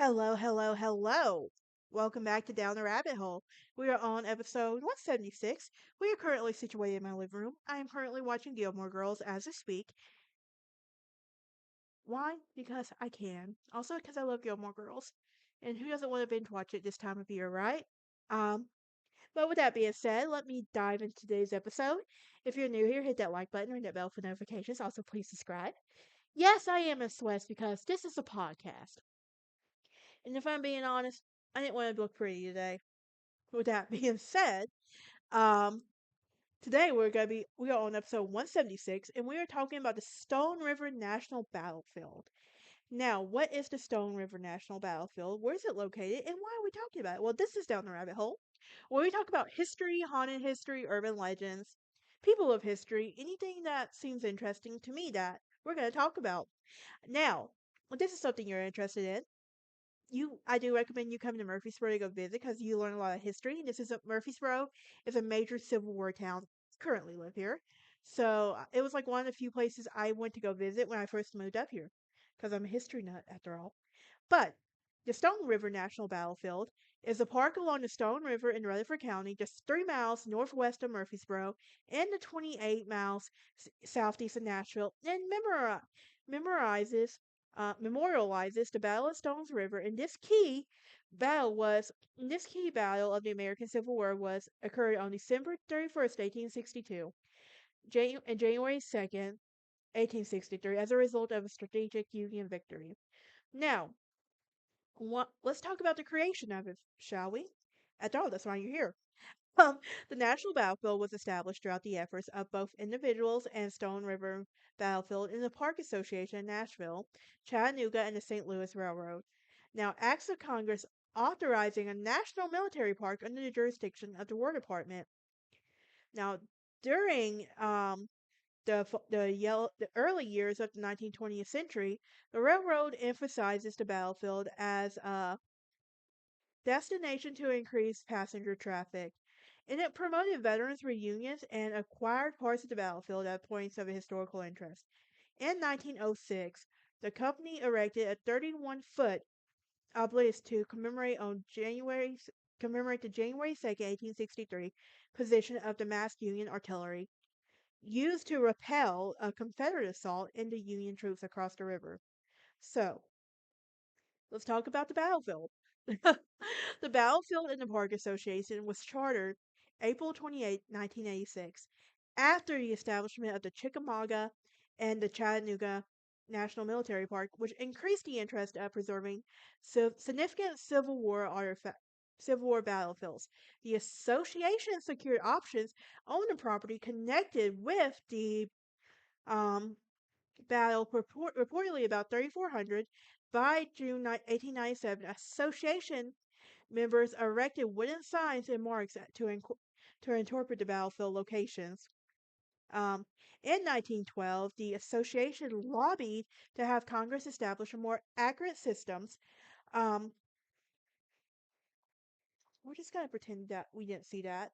Hello, hello, hello. Welcome back to Down the Rabbit Hole. We are on episode 176. We are currently situated in my living room. I am currently watching Gilmore Girls as we speak. Why? Because I can. Also because I love Gilmore Girls. And who doesn't want to binge watch it this time of year, right? Um, but with that being said, let me dive into today's episode. If you're new here, hit that like button, ring that bell for notifications. Also, please subscribe. Yes, I am in sweats because this is a podcast. And if I'm being honest, I didn't want to look pretty today. With that being said, um, today we are on episode 176, and we are talking about the Stone River National Battlefield. Now, what is the Stone River National Battlefield? Where is it located, and why are we talking about it? Well, this is Down the Rabbit Hole, where we talk about history, haunted history, urban legends, people of history, anything that seems interesting to me that we're going to talk about. Now, if this is something you're interested in, I do recommend you come to Murfreesboro to go visit because you learn a lot of history. Murfreesboro is a major Civil War town. Currently live here, so it was like one of the few places I went to go visit when I first moved up here, because I'm a history nut after all. But the Stone River National Battlefield is a park along the Stone River in Rutherford County, just 3 miles northwest of Murfreesboro and the 28 miles southeast of Nashville, and memorizes memorializes the Battle of Stones River. And this key battle of the American Civil War was occurred on December 31st, 1862, and January 2nd, 1863, as a result of a strategic Union victory. Now, let's talk about the creation of it, shall we? After all, that's why you're here. Um, the National Battlefield was established throughout the efforts of both individuals and Stone River Battlefield in the Park Association in Nashville, Chattanooga, and the St. Louis Railroad. Now, acts of Congress authorizing a national military park under the jurisdiction of the War Department. Now, during the early years of the 1920th century, the railroad emphasizes the battlefield as a destination to increase passenger traffic, and it promoted veterans reunions and acquired parts of the battlefield at points of historical interest. In 1906, the company erected a 31-foot obelisk to commemorate the January 2nd, 1863 position of the massed Union artillery used to repel a Confederate assault into Union troops across the river. So, let's talk about the battlefield. The Battlefield in the Park Association was chartered April 28, 1986, after the establishment of the Chickamauga and the Chattanooga National Military Park, which increased the interest of preserving significant Civil War battlefields. The association secured options on the property connected with the um, battle reportedly about 3,400. By June 1897, association members erected wooden signs and marks to interpret the battlefield locations. Um, in 1912, the association lobbied to have Congress establish a more accurate systems. Um, we're just going to pretend that we didn't see that.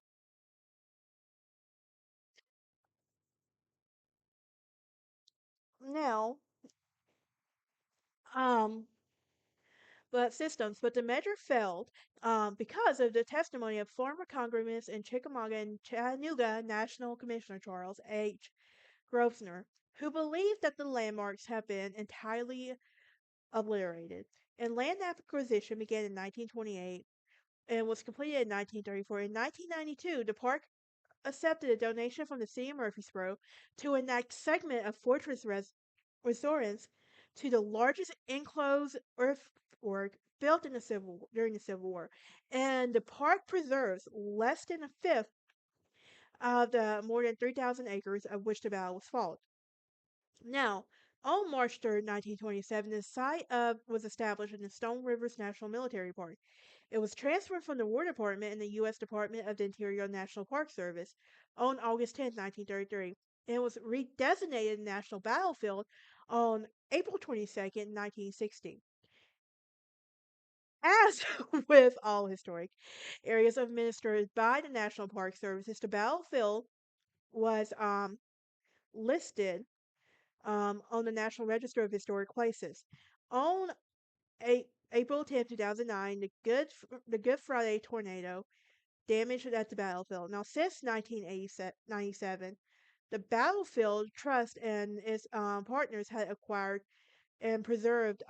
Now, um, but the measure failed because of the testimony of former Congressman in Chickamauga and Chattanooga National Commissioner Charles H. Grosvenor, who believed that the landmarks have been entirely obliterated. And land acquisition began in 1928 and was completed in 1934. In 1992, the park accepted a donation from the city of Murfreesboro to enact segment of fortress resorts to the largest enclosed earthwork built during the Civil War. And the park preserves less than a fifth of the more than 3,000 acres of which the battle was fought. Now, on March 3rd, 1927, the site was established in the Stone Rivers National Military Park. It was transferred from the War Department and the U.S. Department of the Interior National Park Service on August 10th, 1933. And it was redesignated National Battlefield on April 22nd, 1960. As with all historic areas administered by the National Park Services, the battlefield was listed on the National Register of Historic Places. On April 10th, 2009, the Good Friday tornado damaged at the battlefield. Now, since 1997, the Battlefield Trust and its partners had acquired and preserved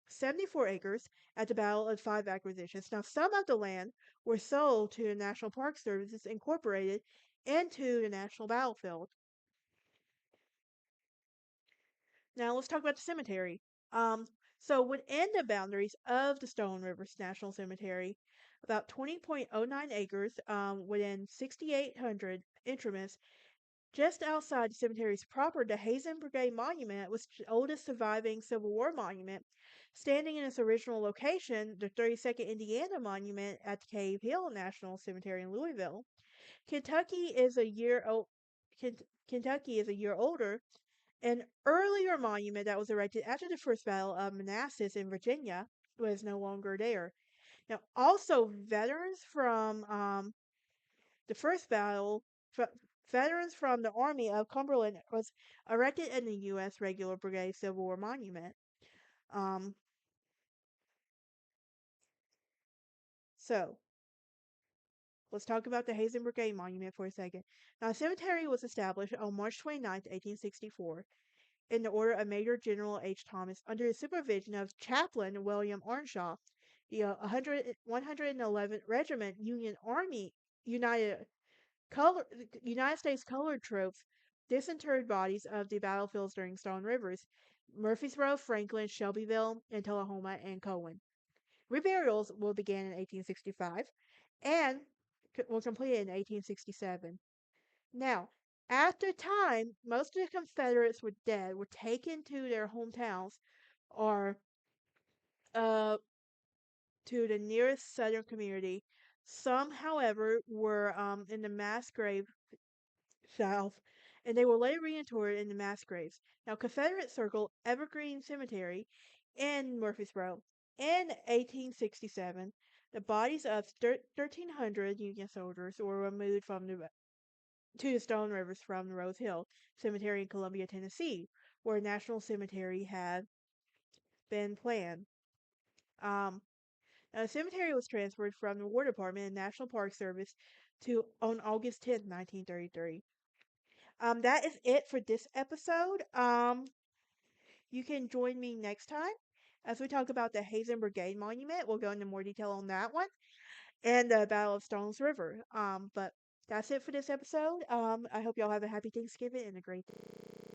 74 acres at the Battle of Five Acquisitions. Now, some of the land were sold to the National Park Services Incorporated into the National Battlefield. Now, let's talk about the cemetery. Um, so, within the boundaries of the Stone Rivers National Cemetery, about 20.09 acres within 6,800 intraments. Just outside the cemetery's proper, the Hazen Brigade Monument was the oldest surviving Civil War monument, standing in its original location, the 32nd Indiana Monument at the Cave Hill National Cemetery in Louisville. Kentucky is a year old. Kentucky is a year older. An earlier monument that was erected after the First Battle of Manassas in Virginia was no longer there. Now, also veterans from the first battle, veterans from the Army of Cumberland was erected in the U.S. Regular Brigade Civil War Monument. Um, so, let's talk about the Hazen Brigade Monument for a second. Now, the cemetery was established on March 29th, 1864, in the order of Major General H. Thomas, under the supervision of Chaplain William Arnshaw. The 111th Regiment Union Army United Color, United States colored troops disinterred bodies of the battlefields during Stone Rivers, Murfreesboro, Franklin, Shelbyville, and Tullahoma and Cowan. Reburials will begin in 1865 and were completed in 1867. Now, at the time, most of the Confederates were dead, were taken to their hometowns or uh, to the nearest Southern community. Some, however, were in the mass grave south, and they were later reinterred in the mass graves. Now, Confederate Circle Evergreen Cemetery in Murfreesboro. In 1867, the bodies of 1,300 Union soldiers were removed from to the Stone Rivers from the Rose Hill Cemetery in Columbia, Tennessee, where a national cemetery had been planned. Um, Now, the cemetery was transferred from the War Department and National Park Service to on August 10th, 1933. That is it for this episode. You can join me next time as we talk about the Hazen Brigade Monument. We'll go into more detail on that one and the Battle of Stones River. But that's it for this episode. I hope y'all have a happy Thanksgiving and a great day.